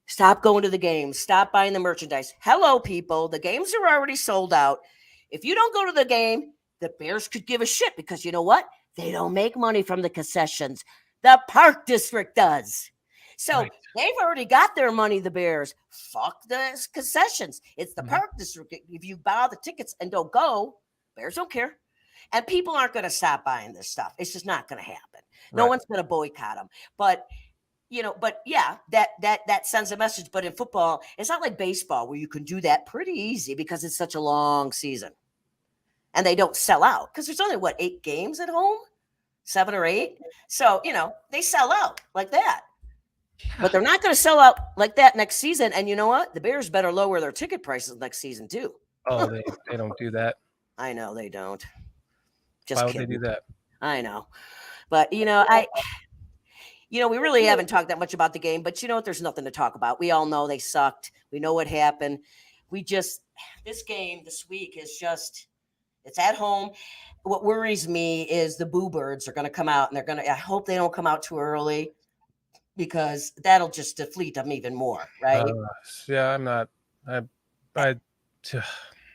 stop going to the games, stop buying the merchandise. Hello, people. The games are already sold out. If you don't go to the game, the Bears could give a shit, because you know what? They don't make money from the concessions. The Park District does. So they've already got their money, the Bears. Fuck the concessions. It's the Park District. If you buy the tickets and don't go, Bears don't care. And people aren't going to stop buying this stuff. It's just not going to happen. No one's going to boycott them. But, that sends a message. But in football, it's not like baseball where you can do that pretty easy because it's such a long season. And they don't sell out because there's only, 8 games at home? 7 or 8? So, they sell out like that. Yeah. But they're not going to sell out like that next season. And you know what? The Bears better lower their ticket prices next season, too. Oh, they don't do that. I know they don't. Why would they do that? I know. But, we really haven't talked that much about the game. But you know what? There's nothing to talk about. We all know they sucked. We know what happened. This game this week is just, it's at home. What worries me is the Boo Birds are going to come out, and I hope they don't come out too early, because that'll just deflate them even more, right? I'm not.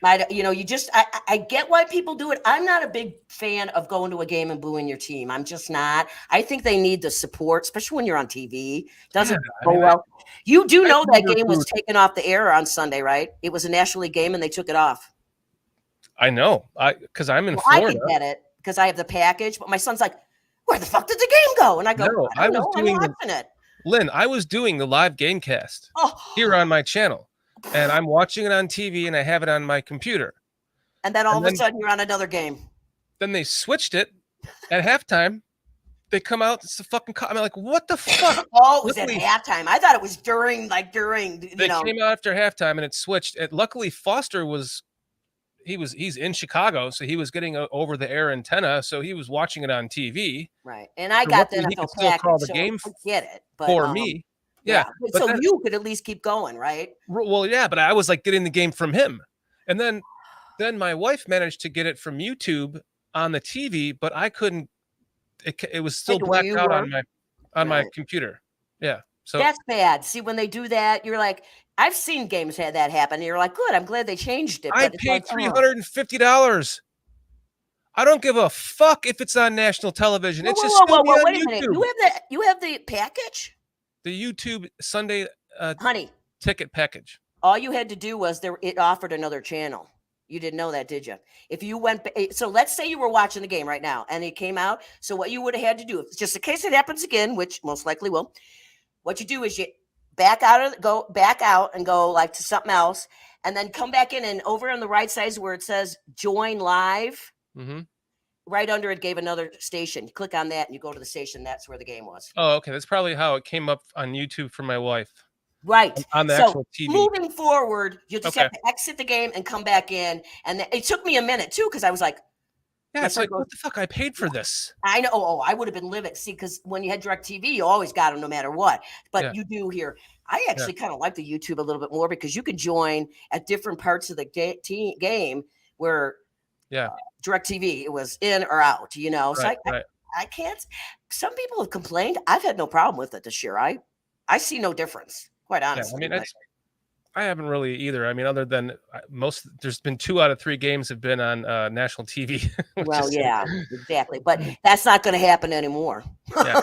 I get why people do it. I'm not a big fan of going to a game and booing your team. I'm just not. I think they need the support, especially when you're on TV. Doesn't go well. You do know that game was taken off the air on Sunday, right? It was a National League game and they took it off. I know. Because I'm in Well, I Florida. can get it because I have the package, but my son's like, where the fuck did the game go? And I go, No, I don't know. I'm doing watching it. Lynn, I was doing the live gamecast Oh, here on my channel, and I'm watching it on TV, and I have it on my computer. and then all of a sudden you're on another game. Then they switched it at halftime. They come out. It's the fucking. I'm like, what the fuck? Oh, it was at halftime. I thought it was during. They came out after halftime, and it switched. Luckily, Foster he's in Chicago, so he was getting over the air antenna, so he was watching it on TV. Right, and I got the NFL he could still call the game I get it, but, for me. Yeah, but so you could at least keep going, right? Well, yeah, but I was like getting the game from him, and then my wife managed to get it from YouTube on the TV, but I couldn't. It was still blacked out on my computer. Yeah, so that's bad. See, when they do that, you're like, I've seen games had that happen. And you're like, good. I'm glad they changed it. I paid $350. I don't give a fuck if it's on national television. It's just still on wait a YouTube. minute. You have the package? The YouTube Sunday honey ticket package. All you had to do was it offered another channel. You didn't know that, did you? If you went, so let's say you were watching the game right now and it came out. So what you would have had to do, just in case it happens again, which most likely will, what you do is you back out and go like to something else, and then come back in, and over on the right side where it says join live, right under it gave another station. You click on that and you go to the station. That's where the game was. Oh, okay. That's probably how it came up on YouTube for my wife. Right. On the actual TV. Moving forward, you just have to exit the game and come back in. And it took me a minute too, because I was like, yeah, it's like, what the fuck? I paid for this. I know. Oh, I would have been livid. See, because when you had DirecTV, you always got them no matter what. But you do here. I actually kind of like the YouTube a little bit more because you can join at different parts of the game where DirecTV, it was in or out, you know. So I can't. Some people have complained. I've had no problem with it this year. I see no difference, quite honestly. Yeah, I mean, I haven't really either. I mean, other than there's been 2 out of 3 games have been on national TV. Well, yeah, exactly. But that's not going to happen anymore. Yeah.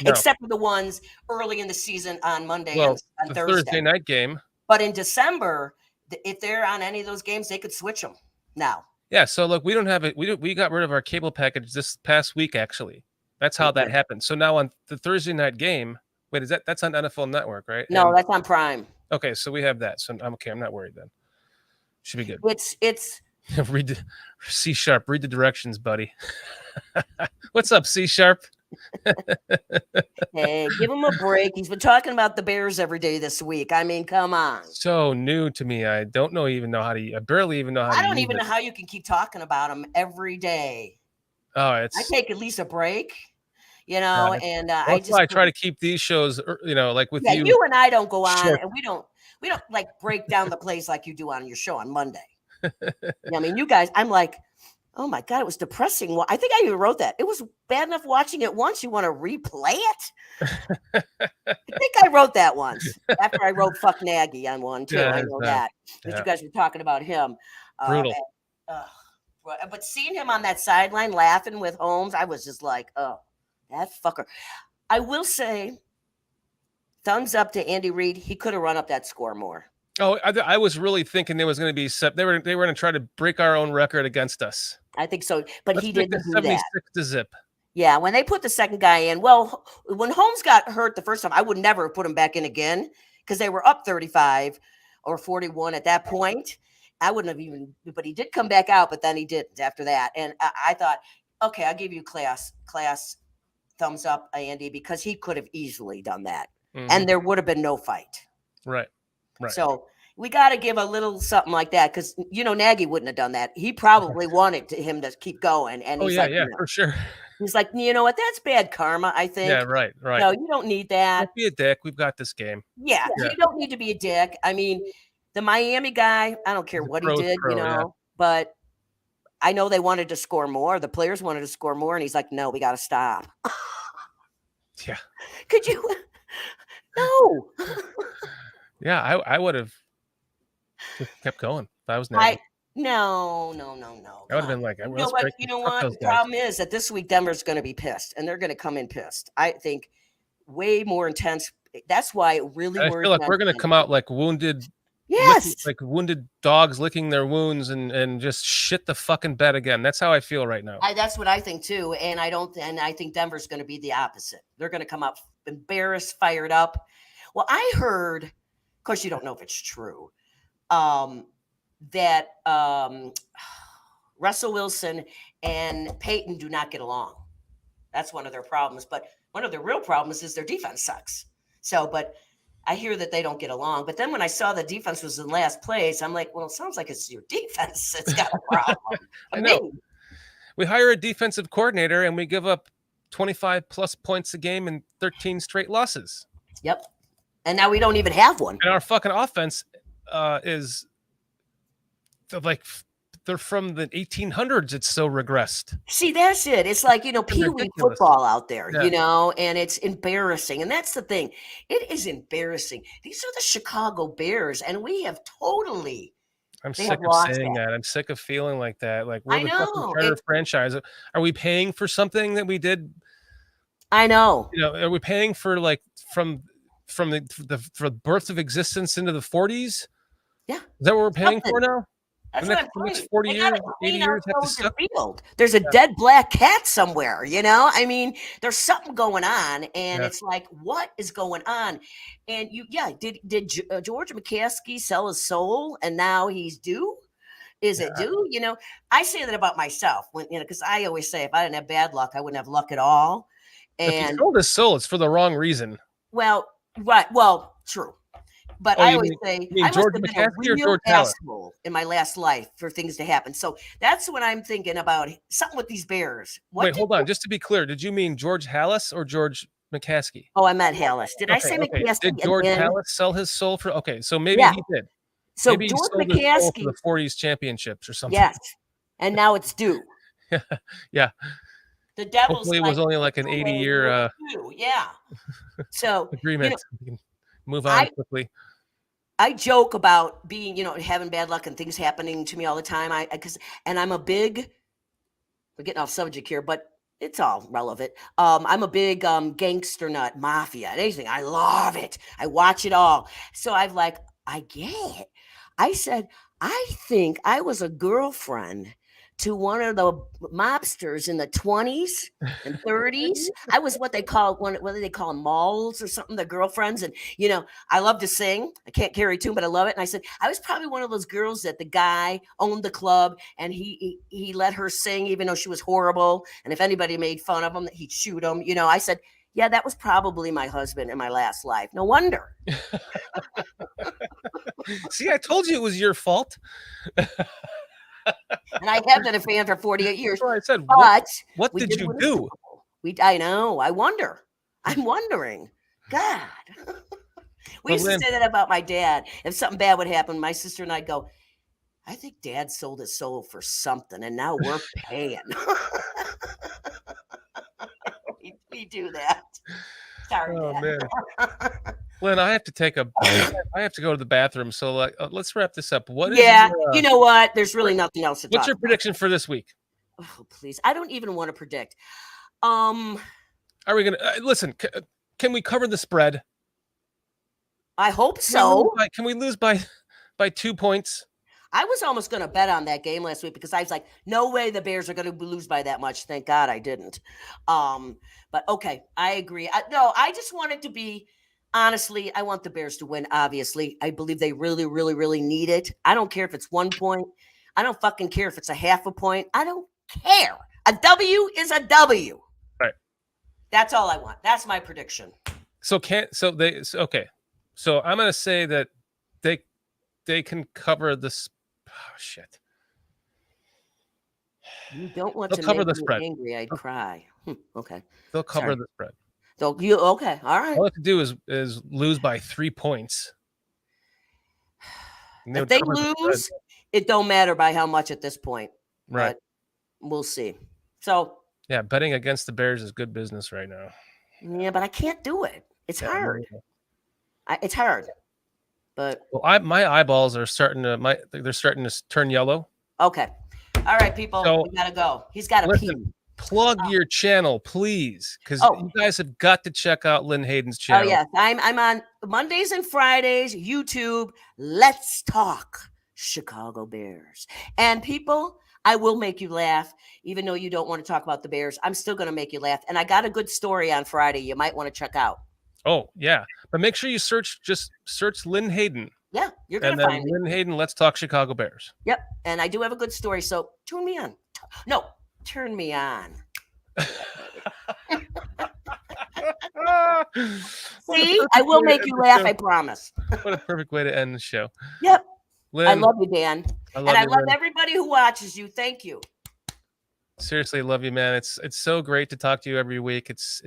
Except for the ones early in the season on Monday and on Thursday night game. But in December, if they're on any of those games, they could switch them now. Yeah. So look, we don't have it. We got rid of our cable package this past week, actually. That's how that happened. So now on the Thursday night game, wait, that's on NFL Network, right? No, that's on Prime. Okay, so we have that. So I'm okay. I'm not worried then. Should be good. It's read the C#. Read the directions, buddy. What's up, C#? Hey, give him a break. He's been talking about the Bears every day this week. I mean, come on. So new to me. I don't even know how to. I barely even know how to. I don't even know how you can keep talking about them every day. Oh, I take at least a break. You know, and I try to keep these shows, you know, like with you. You and I don't go on, and we don't like break down the plays like you do on your show on Monday. I mean, you guys, I'm like, oh my God, it was depressing. Well, I think I even wrote that. It was bad enough watching it once. You want to replay it? I think I wrote that once after I wrote "fuck Nagy" on one too. I know that because you guys were talking about him. Brutal. But seeing him on that sideline laughing with Holmes, I was just like, oh. That fucker. I will say, thumbs up to Andy Reid. He could have run up that score more. Oh, I was really thinking there was going to be they were going to try to break our own record against us. I think so, but he didn't do 76 that. To zip. Yeah, when they put the second guy in, well, when Holmes got hurt the first time, I would never put him back in again because they were up 35 or 41 at that point. I wouldn't have even, but he did come back out, but then he didn't after that. And I thought, okay, I'll give you class thumbs up, Andy, because he could have easily done that. And there would have been no fight. Right. So we got to give a little something like that because, you know, Nagy wouldn't have done that. He probably wanted him to keep going. And he's for sure. He's like, you know what? That's bad karma, I think. Yeah, right. No, you don't need that. Don't be a dick. We've got this game. Yeah, you don't need to be a dick. I mean, the Miami guy, I don't care what he did, but I know they wanted to score more. The players wanted to score more, and he's like, no, we got to stop. Yeah. Could you? No. Yeah, I would have just kept going if I was Nagy. No. I would have been like, you know what? The problem is that this week Denver's going to be pissed, and they're going to come in pissed. I think way more intense. That's why it really. I feel like we're going to come out like wounded Yes. like wounded dogs licking their wounds and just shit the fucking bed again. That's how I feel right now. That's what I think too. And I think Denver's going to be the opposite. They're going to come out embarrassed, fired up. Well, I heard, of course, you don't know if it's true, that Russell Wilson and Peyton do not get along. That's one of their problems. But one of the real problems is their defense sucks. So, but I hear that they don't get along. But then when I saw the defense was in last place, I'm like, well, it sounds like it's your defense that's got a problem. I know. We hire a defensive coordinator and we give up 25 plus points a game and 13 straight losses. Yep. And now we don't even have one. And our fucking offense is like they're from the 1800s. It's so regressed. See, that's it. It's like, Pee Wee football out there, Yeah. and it's embarrassing. And that's the thing. It is embarrassing. These are the Chicago Bears, and we have totally. I'm sick of saying that. I'm sick of feeling like that. Like we're the fucking Charter franchise. Are we paying for something that we did? I know. Are we paying for like from the birth of existence into the 40s? Yeah. Is that what we're paying for now? That's the next 40 years, 80 years have to suck. Field. There's a dead black cat somewhere, I mean, there's something going on, and it's like, what is going on? And did George McCaskey sell his soul, and now he's due? Is it due? I say that about myself when because I always say if I didn't have bad luck, I wouldn't have luck at all. And if he sold his soul, it's for the wrong reason. Well, right. Well, true. But I always say I must George have been McCaskey a or real George Halas? asshole in my last life for things to happen. So that's what I'm thinking about. Something with these Bears. Wait, hold on. Just to be clear, did you mean George Halas or George McCaskey? Oh, I meant Halas. Did I say McCaskey? Did George Halas sell his soul for? Okay, so maybe he did. So maybe George he sold his soul McCaskey for the 40s championships or something. Yes, and now it's due. Yeah. The Devils. Hopefully, it was only like an 80-year. Yeah. So agreement. We can move on quickly. I joke about being, having bad luck and things happening to me all the time. I'm a big, we're getting off subject here, but it's all relevant. I'm a big gangster nut, mafia, anything. I love it. I watch it all. So I get it. I said, I think I was a girlfriend to one of the mobsters in the 20s and 30s. I was what do they call malls or something, the girlfriends. And, I love to sing. I can't carry a tune, but I love it. And I said, I was probably one of those girls that the guy owned the club and he let her sing, even though she was horrible. And if anybody made fun of him, he'd shoot him. I said, yeah, that was probably my husband in my last life. No wonder. See, I told you it was your fault. And I have been a fan for 48 years. I said, but what did you do? I know. I wonder. I'm wondering. God. We used to say that about my dad. If something bad would happen, my sister and I'd go, I think Dad sold his soul for something, and now we're paying. we do that. Sorry, oh, Dad. Man. Lynn, I have to go to the bathroom. So let's wrap this up. What is you know what? There's really nothing else to talk What's your prediction for this week? Oh, please. I don't even want to predict. Are we going to listen? Can we cover the spread? I hope so. Can we lose by 2 points? I was almost going to bet on that game last week because I was like, no way the Bears are going to lose by that much. Thank God I didn't. But okay, I agree. I just want it to be. Honestly, I want the Bears to win, obviously. I believe they really, really, really need it. I don't care if it's 1 point. I don't fucking care if it's a half a point. I don't care. A W is a W. Right. That's all I want. That's my prediction. Okay. So I'm going to say that they can cover this. Oh, shit. You don't want They'll to cover make the me spread. angry. I'd cry. Okay. They'll cover the spread. So okay, all right. All I have to do is lose by 3 points. If they lose, it don't matter by how much at this point. Right. But we'll see. So yeah, betting against the Bears is good business right now. Yeah, but I can't do it. It's hard. It's hard. But my eyeballs are starting to turn yellow. Okay. All right, people. So, we gotta go. He's got to pee. plug your channel, please, because you guys have got to check out Lynn Hayden's Oh channel. yes, I'm on Mondays and Fridays, YouTube. Let's talk Chicago Bears. And people, I will make you laugh, even though you don't want to talk about the Bears. I'm still going to make you laugh. And I got a good story on Friday you might want to check out. Oh, yeah. But make sure you search Lynn Hayden. Yeah, you're going to find me. Lynn Hayden, Let's Talk Chicago Bears. Yep. And I do have a good story. So tune me on. No, turn me on. See, I will make you laugh. I promise. What a perfect way to end the show. Yep. Lynn, I love you, Dan. I love and you, I love Lynn. everybody who watches you. Thank you. Seriously, love you, man. It's so great to talk to you every week. It's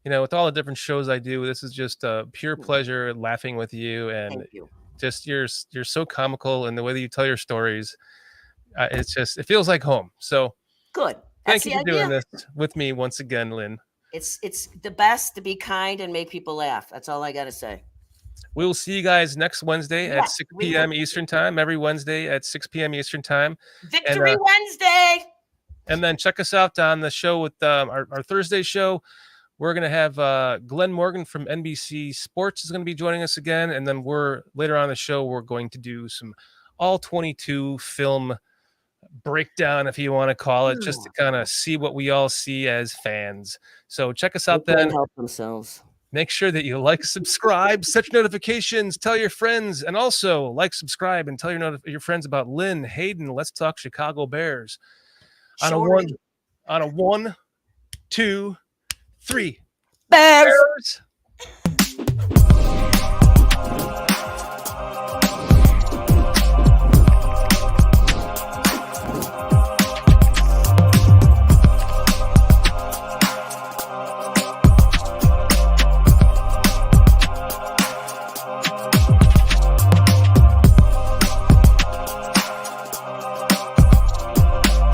with all the different shows I do, this is just a pure pleasure laughing with you, and Thank you. just you're so comical in the way that you tell your stories. It feels like home. So good. Thank you for doing this with me once again, Lynn. It's the best to be kind and make people laugh. That's all I got to say. We will see you guys next Wednesday at 6 p.m. Eastern time. Every Wednesday at 6 p.m. Eastern time. Victory Wednesday. And then check us out on the show with our Thursday show. We're going to have Glenn Morgan from NBC Sports is going to be joining us again. And then later on the show, we're going to do some all 22 film breakdown, if you want to call it, just to kind of see what we all see as fans. So check us out then. Help themselves. Make sure that you like, subscribe, set your notifications, tell your friends, and also like, subscribe, and tell your friends about Lynn Hayden. Let's Talk Chicago Bears. On a 1, 2, 3. Bears.